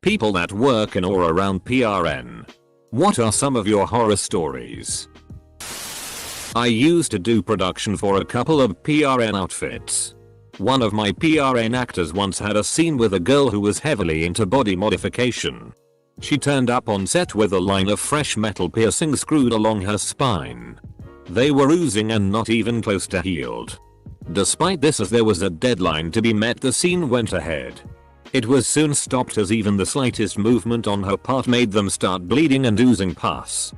People that work in or around PRN. What are some of your horror stories? I used to do production for a couple of PRN outfits. One of my PRN actors once had a scene with a girl who was heavily into body modification. She turned up on set with a line of fresh metal piercings screwed along her spine. They were oozing and not even close to healed. Despite this, as there was a deadline to be met, the scene went ahead. It was soon stopped as even the slightest movement on her part made them start bleeding and oozing pus.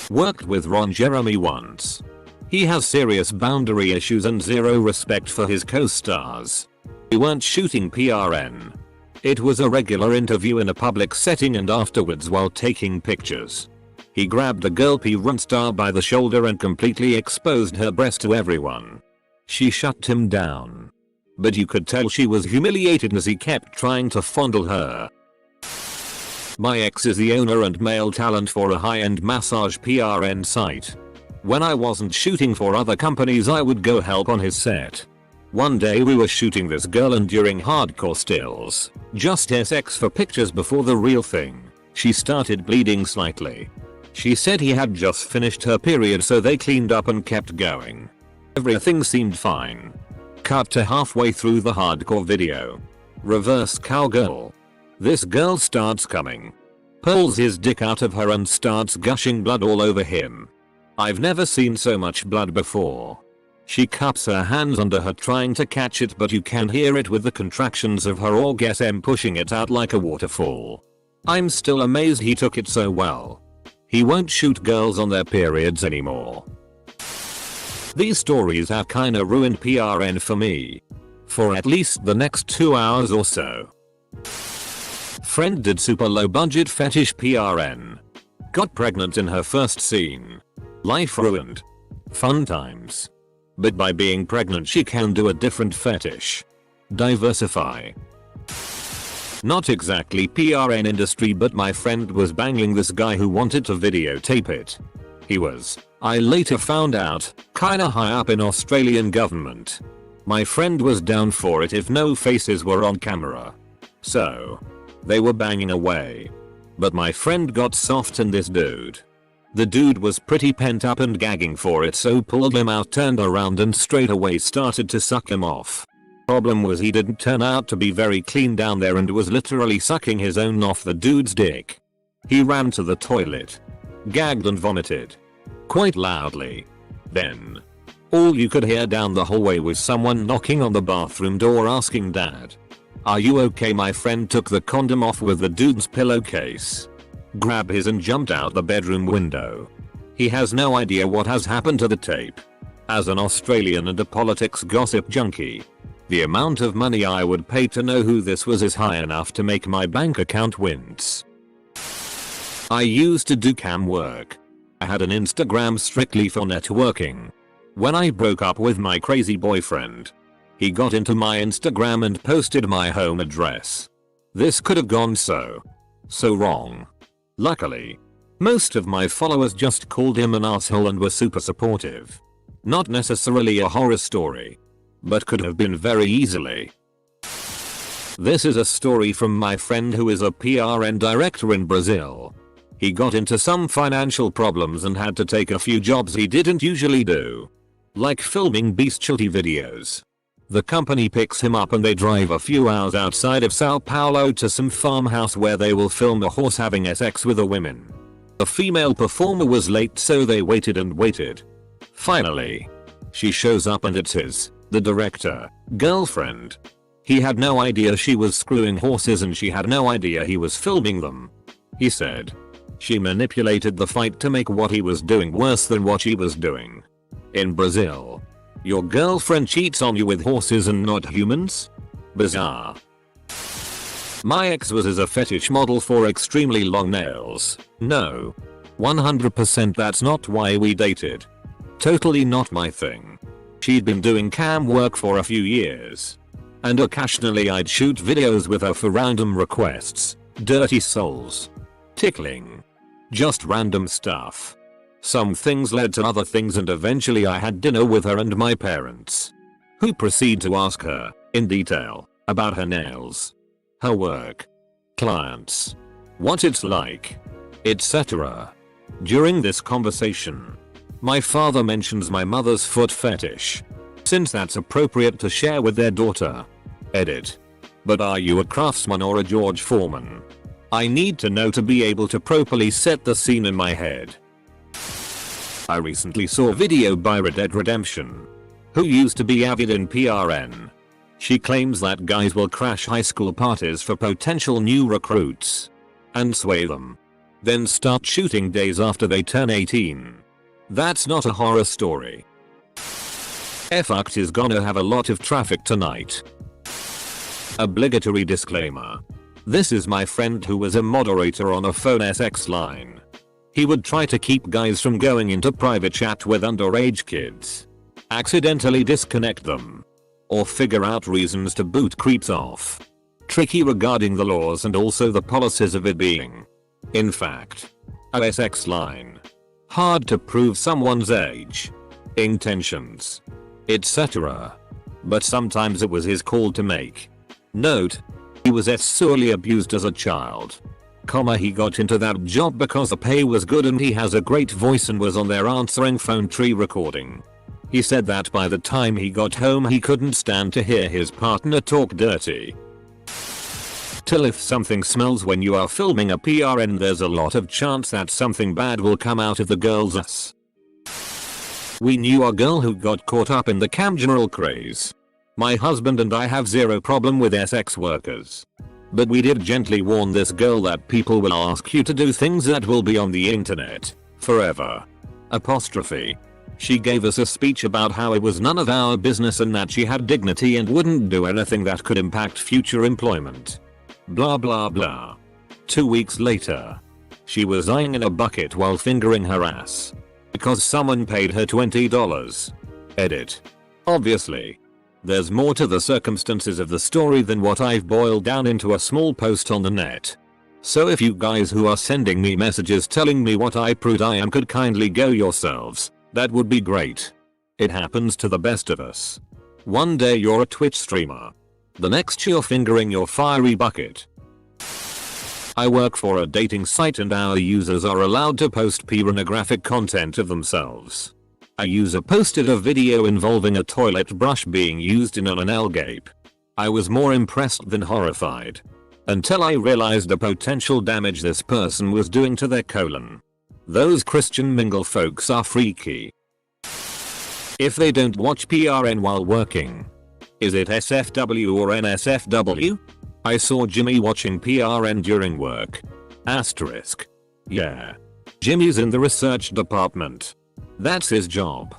Worked with Ron Jeremy once. He has serious boundary issues and zero respect for his co-stars. We weren't shooting PRN. It was a regular interview in a public setting, and afterwards, while taking pictures, he grabbed a girl PRN star by the shoulder and completely exposed her breast to everyone. She shut him down, but you could tell she was humiliated as he kept trying to fondle her. My ex is the owner and male talent for a high-end massage PRN site. When I wasn't shooting for other companies, I would go help on his set. One day we were shooting this girl, and during hardcore stills, just SX for pictures before the real thing, she started bleeding slightly. She said he had just finished her period, so they cleaned up and kept going. Everything seemed fine. Cut to halfway through the hardcore video. Reverse cowgirl. This girl starts coming. Pulls his dick out of her and starts gushing blood all over him. I've never seen so much blood before. She cups her hands under her trying to catch it, but you can hear it with the contractions of her orgasm pushing it out like a waterfall. I'm still amazed he took it so well. He won't shoot girls on their periods anymore. These stories have kinda ruined PRN for me. For at least the next 2 hours or so. Friend did super low budget fetish PRN. Got pregnant in her first scene. Life ruined. Fun times. But by being pregnant she can do a different fetish. Diversify. Not exactly PRN industry, but my friend was banging this guy who wanted to videotape it. He was, I later found out, kinda high up in Australian government. My friend was down for it if no faces were on camera. So, they were banging away. But my friend got soft in this dude. The dude was pretty pent up and gagging for it, so pulled him out, turned around and straight away started to suck him off. Problem was he didn't turn out to be very clean down there and was literally sucking his own off the dude's dick. He ran to the toilet, gagged and vomited. Quite loudly. Then, all you could hear down the hallway was someone knocking on the bathroom door asking, "Dad, are you okay?" My friend took the condom off with the dude's pillowcase, grabbed his and jumped out the bedroom window. He has no idea what has happened to the tape. As an Australian and a politics gossip junkie, the amount of money I would pay to know who this was is high enough to make my bank account wince. I used to do cam work. I had an Instagram strictly for networking. When I broke up with my crazy boyfriend, he got into my Instagram and posted my home address. This could have gone so wrong. Luckily, most of my followers just called him an asshole and were super supportive. Not necessarily a horror story, but could have been very easily. This is a story from my friend who is a PRN director in Brazil. He got into some financial problems and had to take a few jobs he didn't usually do, like filming bestiality videos. The company picks him up and they drive a few hours outside of Sao Paulo to some farmhouse where they will film a horse having sex with a woman. A female performer was late, so they waited and waited. Finally, she shows up and it's his, the director, girlfriend. He had no idea she was screwing horses and she had no idea he was filming them. He said she manipulated the fight to make what he was doing worse than what she was doing. In Brazil, your girlfriend cheats on you with horses and not humans? Bizarre. My ex was as a fetish model for extremely long nails. No. 100% that's not why we dated. Totally not my thing. She'd been doing cam work for a few years, and occasionally I'd shoot videos with her for random requests. Dirty souls. Tickling. Just random stuff. Some things led to other things, and eventually I had dinner with her and my parents, who proceed to ask her, in detail, about her nails, her work, clients, what it's like, etc. During this conversation, my father mentions my mother's foot fetish, since that's appropriate to share with their daughter. Edit. But are you a craftsman or a George Foreman? I need to know to be able to properly set the scene in my head. I recently saw a video by Reddit Redemption, who used to be avid in PRN. She claims that guys will crash high school parties for potential new recruits and sway them, then start shooting days after they turn 18. That's not a horror story. Fucked is gonna have a lot of traffic tonight. Obligatory disclaimer. This is my friend who was a moderator on a phone sex line. He would try to keep guys from going into private chat with underage kids, accidentally disconnect them, or figure out reasons to boot creeps off. Tricky regarding the laws and also the policies of it being, in fact, a sex line. Hard to prove someone's age, intentions, etc. But sometimes it was his call to make. Note, he was sexually abused as a child. He got into that job because the pay was good and he has a great voice and was on their answering phone tree recording. He said that by the time he got home he couldn't stand to hear his partner talk dirty. Till if something smells when you are filming a PRN, there's a lot of chance that something bad will come out of the girl's ass. We knew a girl who got caught up in the cam general craze. My husband and I have zero problem with sex workers. But we did gently warn this girl that people will ask you to do things that will be on the internet forever. Apostrophe. She gave us a speech about how it was none of our business and that she had dignity and wouldn't do anything that could impact future employment. Blah blah blah. 2 weeks later, she was lying in a bucket while fingering her ass because someone paid her $20. Edit. Obviously, there's more to the circumstances of the story than what I've boiled down into a small post on the net. So if you guys who are sending me messages telling me what I prude I am could kindly go yourselves, that would be great. It happens to the best of us. One day you're a Twitch streamer. The next you're fingering your fiery bucket. I work for a dating site and our users are allowed to post pornographic content of themselves. A user posted a video involving a toilet brush being used in an anal gape. I was more impressed than horrified, until I realized the potential damage this person was doing to their colon. Those Christian mingle folks are freaky. If they don't watch PRN while working, is it SFW or NSFW? I saw Jimmy watching PRN during work. Asterisk. Yeah. Jimmy's in the research department. That's his job.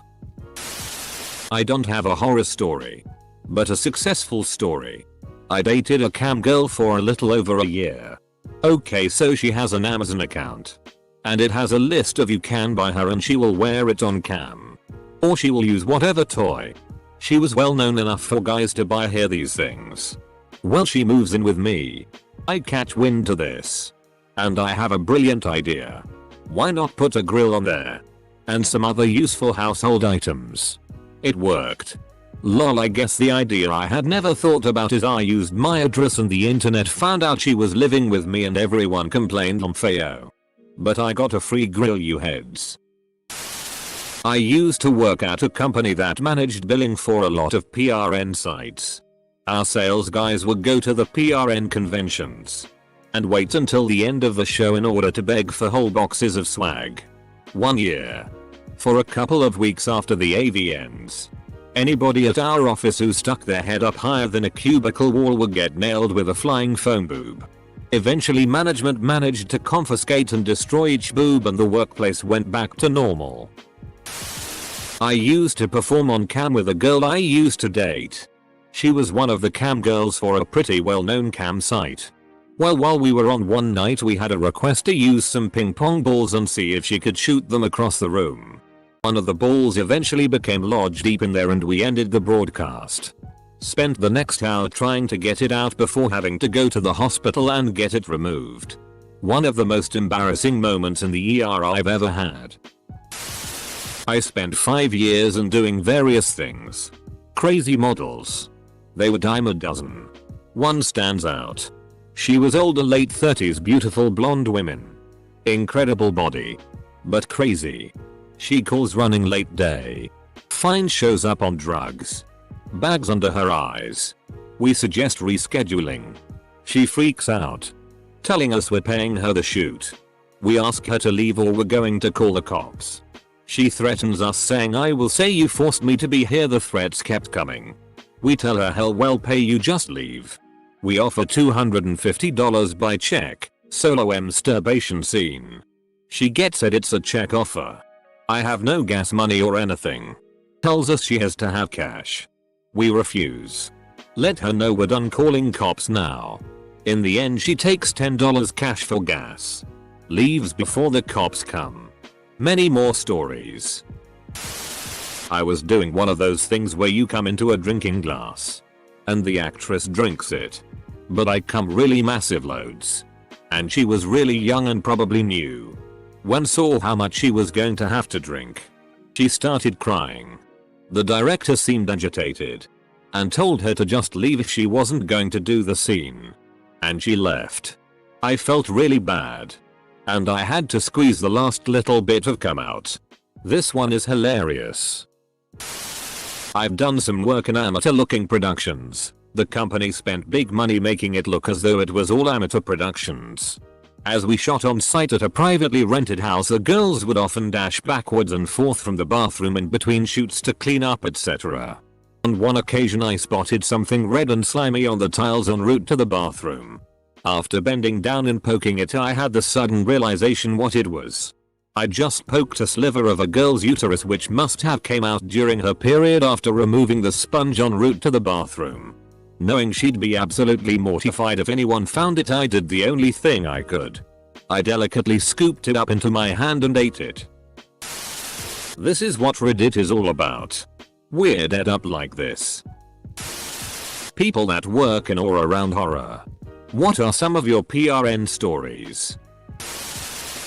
I don't have a horror story, but a successful story. I dated a cam girl for a little over a year. Okay, so she has an Amazon account, and it has a list of you can buy her and she will wear it on cam, or she will use whatever toy. She was well known enough for guys to buy her these things. Well, she moves in with me. I catch wind to this, and I have a brilliant idea. Why not put a grill on there? And some other useful household items. It worked. Lol, I guess the idea I had never thought about is I used my address and the internet found out she was living with me and everyone complained on FAO. But I got a free grill, you heads. I used to work at a company that managed billing for a lot of PRN sites. Our sales guys would go to the PRN conventions and wait until the end of the show in order to beg for whole boxes of swag. One year, for a couple of weeks after the AV ends, anybody at our office who stuck their head up higher than a cubicle wall would get nailed with a flying foam boob. Eventually management managed to confiscate and destroy each boob and the workplace went back to normal. I used to perform on cam with a girl I used to date. She was one of the cam girls for a pretty well-known cam site. Well, while we were on one night we had a request to use some ping pong balls and see if she could shoot them across the room. One of the balls eventually became lodged deep in there and we ended the broadcast. Spent the next hour trying to get it out before having to go to the hospital and get it removed. One of the most embarrassing moments in the ER I've ever had. I spent 5 years in doing various things. Crazy models. They were dime a dozen. One stands out. She was older, late 30s, beautiful blonde women. Incredible body. But crazy. She calls running late day. Fine, shows up on drugs. Bags under her eyes. We suggest rescheduling. She freaks out. Telling us we're paying her to shoot. We ask her to leave or we're going to call the cops. She threatens us saying, "I will say you forced me to be here." The threats kept coming. We tell her, "Hell, well, pay you, just leave." We offer $250 by check. Solo masturbation scene. She gets it, it's a check offer. I have no gas money or anything. Tells us she has to have cash. We refuse. Let her know we're done calling cops now. In the end, she takes $10 cash for gas. Leaves before the cops come. Many more stories. I was doing one of those things where you come into a drinking glass and the actress drinks it. But I come really massive loads. And she was really young and probably new. When saw how much she was going to have to drink, she started crying. The director seemed agitated and told her to just leave if she wasn't going to do the scene. And she left. I felt really bad. And I had to squeeze the last little bit of cum out. This one is hilarious. I've done some work in amateur looking productions. The company spent big money making it look as though it was all amateur productions. As we shot on site at a privately rented house, the girls would often dash backwards and forth from the bathroom in between shoots to clean up, etc. On one occasion I spotted something red and slimy on the tiles en route to the bathroom. After bending down and poking it, I had the sudden realization what it was. I just poked a sliver of a girl's uterus, which must have came out during her period after removing the sponge en route to the bathroom. Knowing she'd be absolutely mortified if anyone found it, I did the only thing I could. I delicately scooped it up into my hand and ate it. This is what Reddit is all about. Weird ed up like this. People that work in or around horror. What are some of your PRN stories?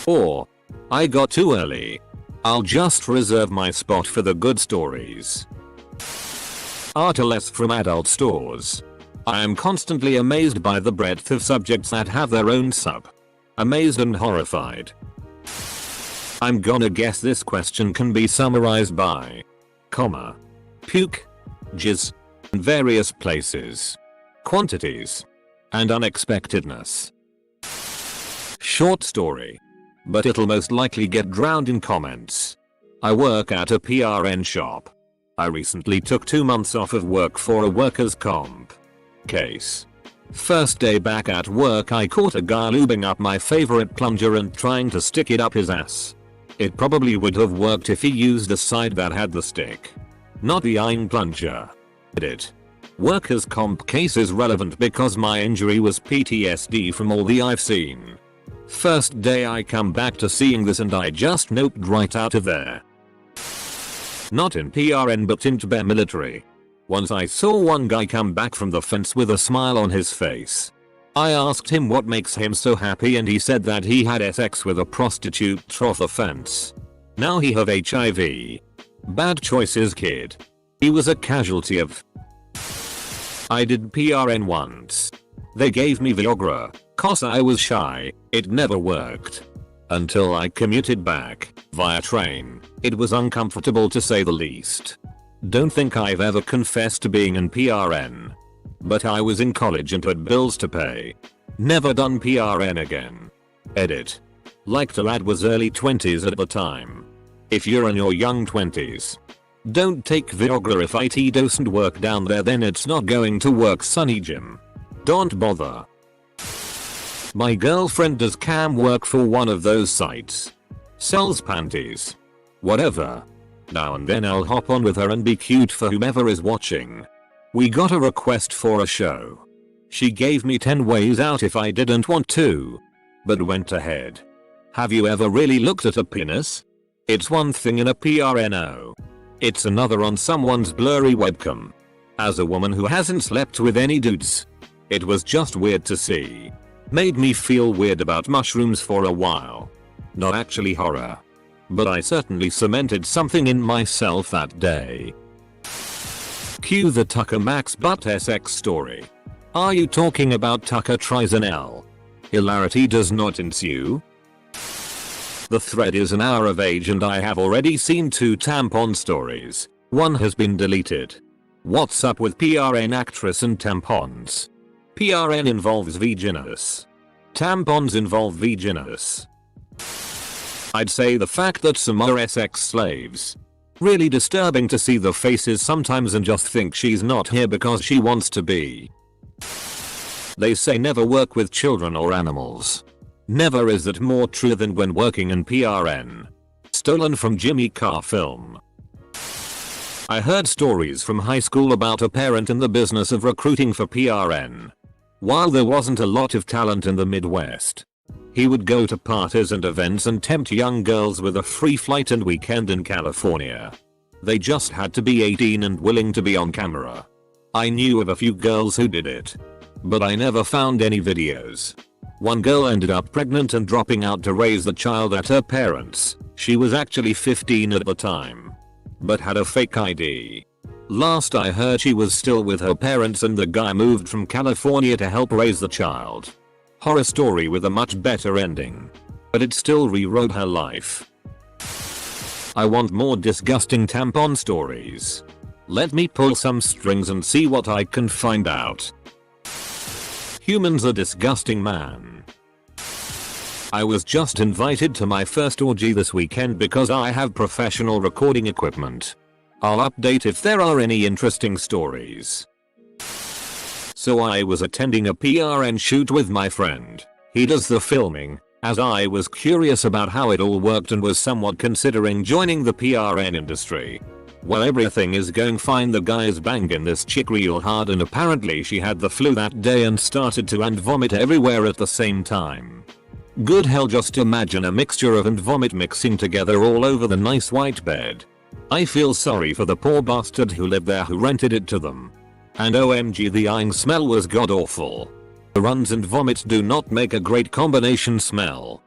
Or, I got too early. I'll just reserve my spot for the good stories. Artless from adult stores. I am constantly amazed by the breadth of subjects that have their own sub. Amazed and horrified. I'm gonna guess this question can be summarized by comma, puke, jizz, and various places, quantities, and unexpectedness. Short story. But it'll most likely get drowned in comments. I work at a PRN shop. I recently took 2 months off of work for a workers' comp case. First day back at work, I caught a guy lubing up my favorite plunger and trying to stick it up his ass. It probably would have worked if he used the side that had the stick, not the iron plunger. Edit. Workers' comp case is relevant because my injury was PTSD from all the I've seen. First day I come back to seeing this and I just noped right out of there. Not in PRN but in TB military. Once I saw one guy come back from the fence with a smile on his face. I asked him what makes him so happy and he said that he had sex with a prostitute off the fence. Now he have HIV. Bad choices, kid. He was a casualty of. I did PRN once. They gave me Viagra, cause I was shy. It never worked. Until I commuted back, via train. It was uncomfortable to say the least. Don't think I've ever confessed to being in PRN. But I was in college and had bills to pay. Never done PRN again. Edit. Like to add was early 20s at the time. If you're in your young 20s, don't take Viagra. If IT doesn't work down there, then it's not going to work, Sonny Jim. Don't bother. My girlfriend does cam work for one of those sites. Sells panties. Whatever. Now and then I'll hop on with her and be cute for whomever is watching. We got a request for a show. She gave me 10 ways out if I didn't want to, but went ahead. Have you ever really looked at a penis? It's one thing in a PRNO. It's another on someone's blurry webcam. As a woman who hasn't slept with any dudes, it was just weird to see. Made me feel weird about mushrooms for a while. Not actually horror. But I certainly cemented something in myself that day. Cue the Tucker Max butt SX story. Are you talking about Tucker tries an L? Hilarity does not ensue. The thread is an hour of age and I have already seen 2 tampon stories. One has been deleted. What's up with PRN actress and tampons? PRN involves vaginas. Tampons involve vaginas. I'd say the fact that some are sex slaves. Really disturbing to see the faces sometimes and just think she's not here because she wants to be. They say never work with children or animals. Never is that more true than when working in PRN. Stolen from Jimmy Carr film. I heard stories from high school about a parent in the business of recruiting for PRN. While there wasn't a lot of talent in the Midwest, he would go to parties and events and tempt young girls with a free flight and weekend in California. They just had to be 18 and willing to be on camera. I knew of a few girls who did it, but I never found any videos. One girl ended up pregnant and dropping out to raise the child at her parents'. She was actually 15 at the time, but had a fake ID. Last I heard she was still with her parents and the guy moved from California to help raise the child. Horror story with a much better ending, but it still rewrote her life. I want more disgusting tampon stories. Let me pull some strings and see what I can find out. Humans are disgusting, man. I was just invited to my first orgy this weekend because I have professional recording equipment. I'll update if there are any interesting stories. So I was attending a PRN shoot with my friend. He does the filming, as I was curious about how it all worked and was somewhat considering joining the PRN industry. Well, everything is going fine. The guy is banging this chick real hard and apparently she had the flu that day and started to and vomit everywhere at the same time. Good hell, just imagine a mixture of and vomit mixing together all over the nice white bed. I feel sorry for the poor bastard who lived there who rented it to them. And OMG, the eyeing smell was god awful. The runs and vomit do not make a great combination smell.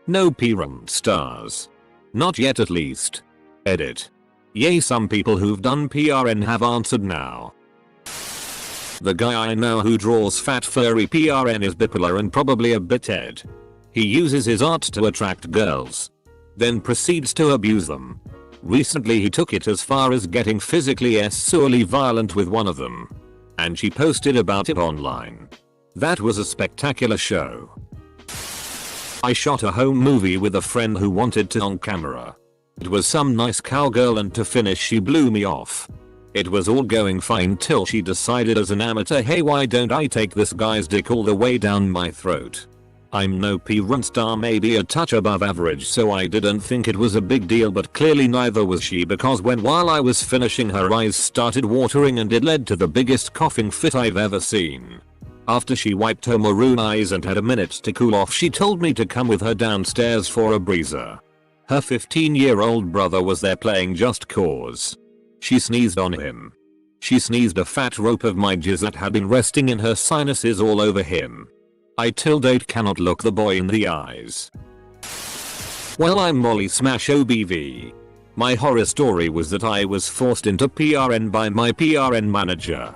No P-run stars. Not yet at least. Edit. Yay, some people who've done PRN have answered now. The guy I know who draws fat furry PRN is bipolar and probably a bithead. He uses his art to attract girls, then proceeds to abuse them. Recently he took it as far as getting physically sexually violent with one of them, and she posted about it online. That was a spectacular show. I shot a home movie with a friend who wanted to on camera. It was some nice cowgirl and to finish she blew me off. It was all going fine till she decided as an amateur, hey, why don't I take this guy's dick all the way down my throat? I'm no P-run star, maybe a touch above average, so I didn't think it was a big deal, but clearly neither was she, because while I was finishing her eyes started watering and it led to the biggest coughing fit I've ever seen. After she wiped her maroon eyes and had a minute to cool off, she told me to come with her downstairs for a breezer. Her 15-year-old brother was there playing just cause. She sneezed on him. She sneezed a fat rope of my jizz that had been resting in her sinuses all over him. I till date cannot look the boy in the eyes. Well, I'm Molly Smash OBV. My horror story was that I was forced into PRN by my PRN manager.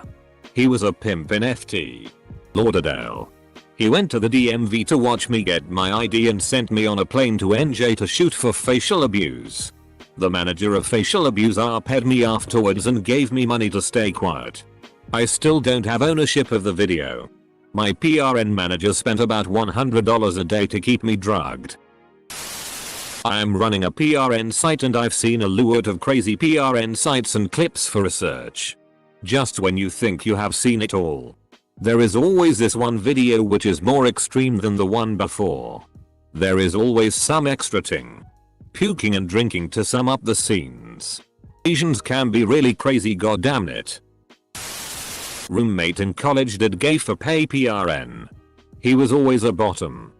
He was a pimp in FT Lauderdale. He went to the DMV to watch me get my ID and sent me on a plane to NJ to shoot for facial abuse. The manager of facial abuse arped me afterwards and gave me money to stay quiet. I still don't have ownership of the video. My PRN manager spent about $100 a day to keep me drugged. I am running a PRN site and I've seen a lot of crazy PRN sites and clips for research. Just when you think you have seen it all, there is always this one video which is more extreme than the one before. There is always some extra thing. Puking and drinking to sum up the scenes. Asians can be really crazy, goddammit. Roommate in college did gay for pay PRN. He was always a bottom.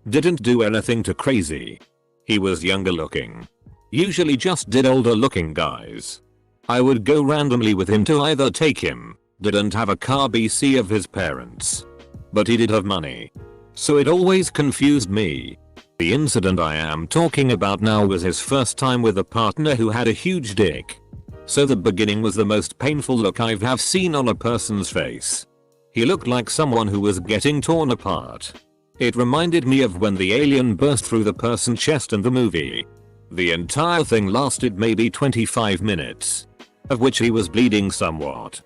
Didn't do anything too crazy. He was younger looking. Usually just did older looking guys. I would go randomly with him to either take him. Didn't have a car BC of his parents, but he did have money. So it always confused me. The incident I am talking about now was his first time with a partner who had a huge dick. So the beginning was the most painful look I've have seen on a person's face. He looked like someone who was getting torn apart. It reminded me of when the alien burst through the person's chest in the movie. The entire thing lasted maybe 25 minutes, of which he was bleeding somewhat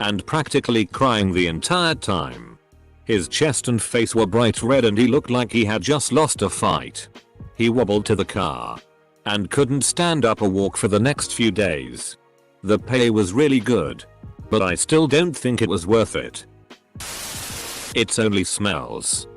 and practically crying the entire time. His chest and face were bright red and he looked like he had just lost a fight. He wobbled to the car and couldn't stand up or walk for the next few days. The pay was really good, but I still don't think it was worth it. It's only smells.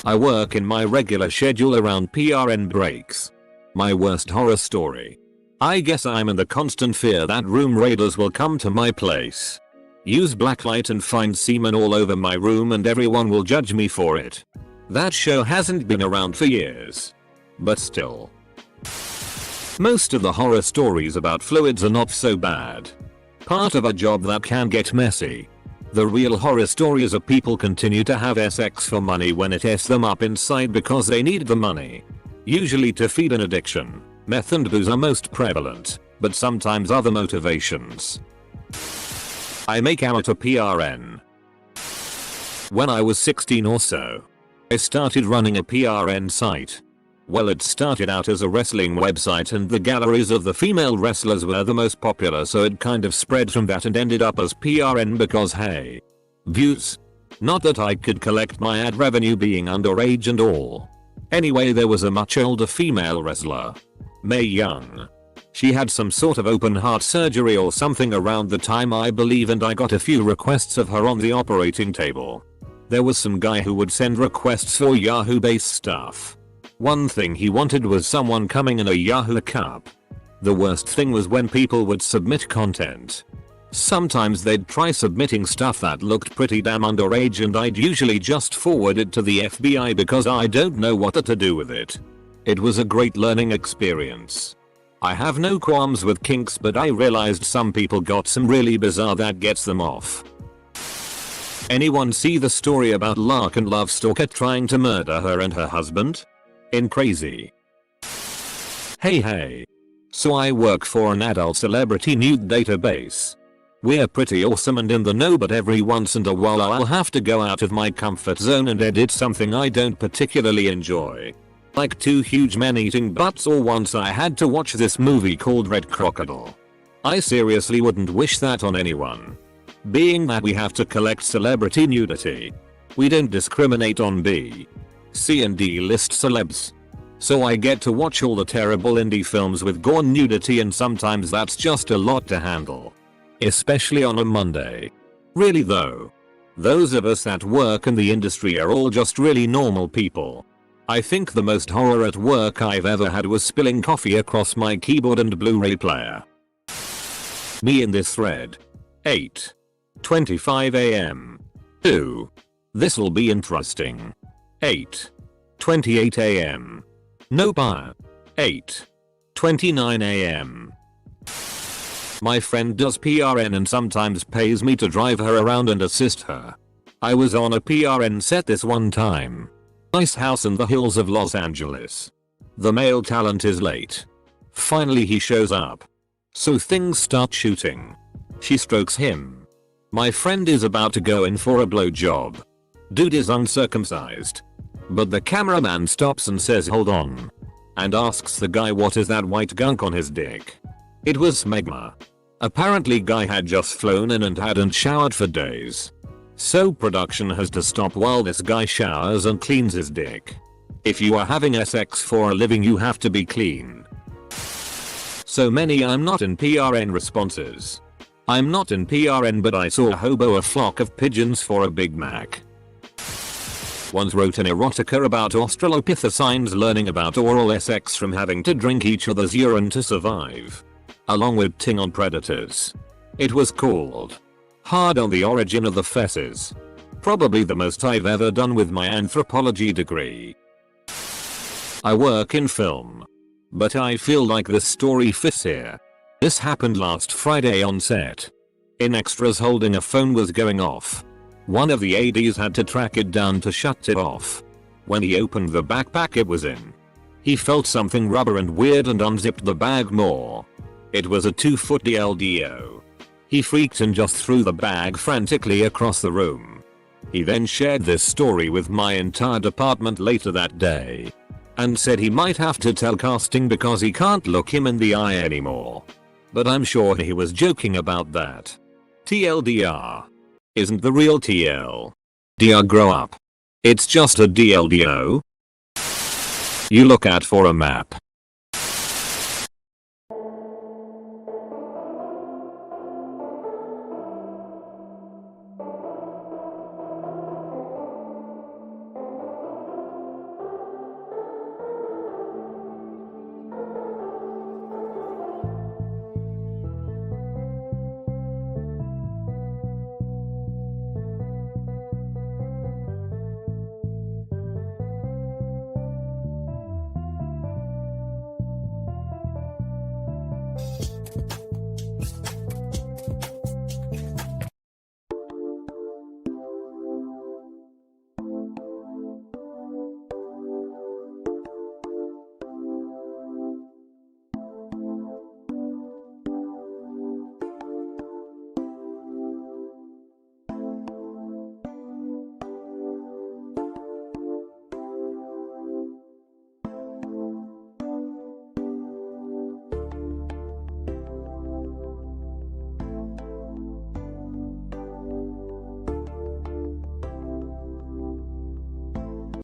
I work in my regular schedule around PRN breaks. My worst horror story. I guess I'm in the constant fear that room raiders will come to my place, use blacklight and find semen all over my room and everyone will judge me for it. That show hasn't been around for years, but still. Most of the horror stories about fluids are not so bad. Part of a job that can get messy. The real horror stories are people continue to have sex for money when it s them up inside because they need the money. Usually to feed an addiction. Meth and booze are most prevalent, but sometimes other motivations. I make amateur PRN. When I was 16 or so, I started running a PRN site. Well, it started out as a wrestling website and the galleries of the female wrestlers were the most popular, so it kind of spread from that and ended up as PRN because hey, views. Not that I could collect my ad revenue being underage and all. Anyway, there was a much older female wrestler, Mae Young. She had some sort of open heart surgery or something around the time I believe, and I got a few requests of her on the operating table. There was some guy who would send requests for Yahoo based stuff. One thing he wanted was someone coming in a Yahoo cup. The worst thing was when people would submit content. Sometimes they'd try submitting stuff that looked pretty damn underage and I'd usually just forward it to the FBI because I don't know what to do with it. It was a great learning experience. I have no qualms with kinks, but I realized some people got some really bizarre that gets them off. Anyone see the story about Larkin Love Stalker trying to murder her and her husband? In Crazy. Hey. So I work for an adult celebrity nude database. We're pretty awesome and in the know, but every once in a while I'll have to go out of my comfort zone and edit something I don't particularly enjoy. Like two huge men eating butts, or once I had to watch this movie called Red Crocodile. I seriously wouldn't wish that on anyone. Being that we have to collect celebrity nudity, we don't discriminate on B, C and D list celebs. So I get to watch all the terrible indie films with gore nudity, and sometimes that's just a lot to handle. Especially on a Monday. Really though, those of us that work in the industry are all just really normal people. I think the most horror at work I've ever had was spilling coffee across my keyboard and Blu-ray player. Me in this thread. 8:25 AM. Ooh. This'll be interesting. 8:28 AM. Nope. 8:29 AM. My friend does PRN and sometimes pays me to drive her around and assist her. I was on a PRN set this one time. Nice house in the hills of Los Angeles. The male talent is late. Finally he shows up. So things start shooting. She strokes him. My friend is about to go in for a blowjob. Dude is uncircumcised. But the cameraman stops and says hold on. And asks the guy what is that white gunk on his dick. It was smegma. Apparently guy had just flown in and hadn't showered for days. So production has to stop while this guy showers and cleans his dick. If you are having sex for a living you have to be clean. So many I'm not in PRN responses. I'm not in PRN but I saw a hobo a flock of pigeons for a Big Mac. Once wrote an erotica about Australopithecines learning about oral sex from having to drink each other's urine to survive. Along with ting on predators. It was called Hard on the Origin of the Fesses. Probably the most I've ever done with my anthropology degree. I work in film. But I feel like this story fits here. This happened last Friday on set. In extras holding a phone was going off. One of the ADs had to track it down to shut it off. When he opened the backpack it was in, he felt something rubber and weird and unzipped the bag more. It was a 2-foot DLDO. He freaked and just threw the bag frantically across the room. He then shared this story with my entire department later that day. And said he might have to tell casting because he can't look him in the eye anymore. But I'm sure he was joking about that. TLDR. Isn't the real TL. DR grow up. It's just a DLDO. You look at for a map.